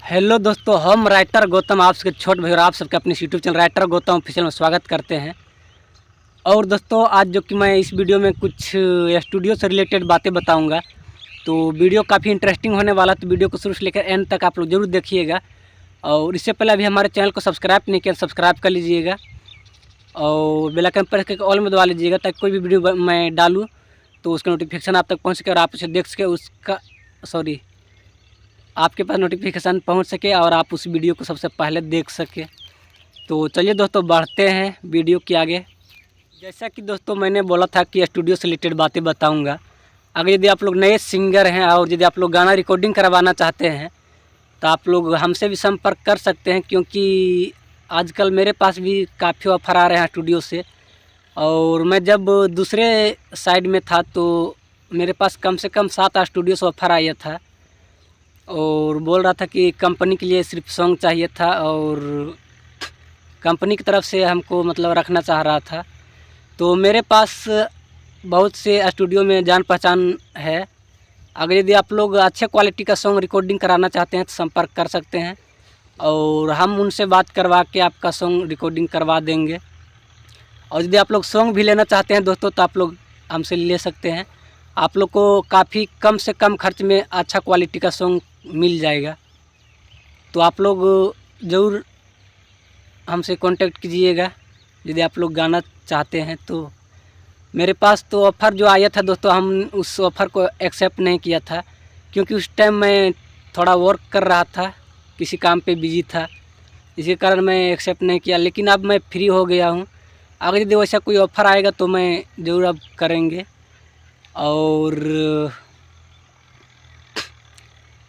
Hello दोस्तों, हम writer Gautam आप सबके छोट भाई और आप सबके अपने YouTube channel writer Gautam official में स्वागत करते हैं। और दोस्तों आज जो कि मैं इस वीडियो में कुछ स्टूडियो से रिलेटेड बातें बताऊंगा, तो वीडियो काफ़ी इंटरेस्टिंग होने वाला, तो वीडियो को शुरू से लेकर एंड तक आप लोग जरूर देखिएगा। और इससे पहले अभी हमारे चैनल को सब्सक्राइब नहीं किया, सब्सक्राइब कर लीजिएगा और बेल आइकन प्रेस करके ऑल में दबा लीजिएगा, ताकि कोई भी वीडियो मैं डालूँ तो उसका नोटिफिकेशन आप तक पहुँच सके और आप उसे देख सके, आपके पास नोटिफिकेशन पहुंच सके और आप उस वीडियो को सबसे पहले देख सके। तो चलिए दोस्तों बढ़ते हैं वीडियो के आगे। जैसा कि दोस्तों मैंने बोला था कि स्टूडियो से रिलेटेड बातें बताऊंगा। अगर यदि आप लोग नए सिंगर हैं और यदि आप लोग गाना रिकॉर्डिंग करवाना चाहते हैं तो आप लोग हमसे भी संपर्क कर सकते हैं, क्योंकि आजकल मेरे पास भी काफ़ी ऑफ़र आ रहे हैं स्टूडियो से। और मैं जब दूसरे साइड में था तो मेरे पास कम से कम 7 स्टूडियो से ऑफ़र आया था और बोल रहा था कि कंपनी के लिए सिर्फ सॉन्ग चाहिए था और कंपनी की तरफ से हमको मतलब रखना चाह रहा था। तो मेरे पास बहुत से स्टूडियो में जान पहचान है। अगर यदि आप लोग अच्छे क्वालिटी का सॉन्ग रिकॉर्डिंग कराना चाहते हैं तो संपर्क कर सकते हैं और हम उनसे बात करवा के आपका सॉन्ग रिकॉर्डिंग करवा देंगे। और यदि आप लोग सॉन्ग भी लेना चाहते हैं दोस्तों तो आप लोग हमसे ले सकते हैं। आप लोग को काफ़ी कम से कम खर्च में अच्छा क्वालिटी का सॉन्ग मिल जाएगा। तो आप लोग ज़रूर हमसे कांटेक्ट कीजिएगा यदि आप लोग गाना चाहते हैं। तो मेरे पास तो ऑफ़र जो आया था दोस्तों, हम उस ऑफ़र को एक्सेप्ट नहीं किया था, क्योंकि उस टाइम मैं थोड़ा वर्क कर रहा था, किसी काम पे बिजी था, इसी कारण मैं एक्सेप्ट नहीं किया। लेकिन अब मैं फ्री हो गया हूँ। अगर यदि वैसा कोई ऑफ़र आएगा तो मैं ज़रूर अब करेंगे।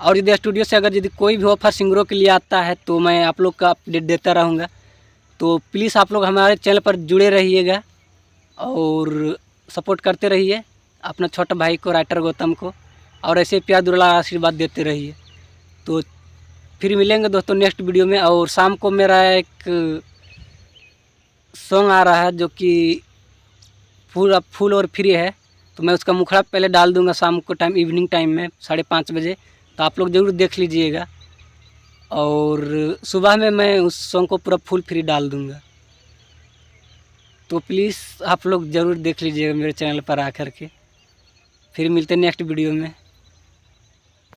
और यदि स्टूडियो से अगर यदि कोई भी ऑफ़र सिंगरों के लिए आता है तो मैं आप लोग का अपडेट देता रहूँगा। तो प्लीज़ आप लोग हमारे चैनल पर जुड़े रहिएगा और सपोर्ट करते रहिए अपना छोटा भाई को, राइटर गौतम को, और ऐसे प्यार दुलार आशीर्वाद देते रहिए। तो फिर मिलेंगे दोस्तों नेक्स्ट वीडियो में। और शाम को मेरा एक सॉन्ग आ रहा है जो कि फुल और फ्री है, तो मैं उसका मुखड़ा पहले डाल दूंगा शाम को टाइम, इवनिंग टाइम में 5:30 बजे। तो आप लोग ज़रूर देख लीजिएगा और सुबह में मैं उस सॉन्ग को पूरा फुल फ्री डाल दूंगा। तो प्लीज़ आप लोग ज़रूर देख लीजिएगा मेरे चैनल पर आकर के। फिर मिलते हैं नेक्स्ट वीडियो में।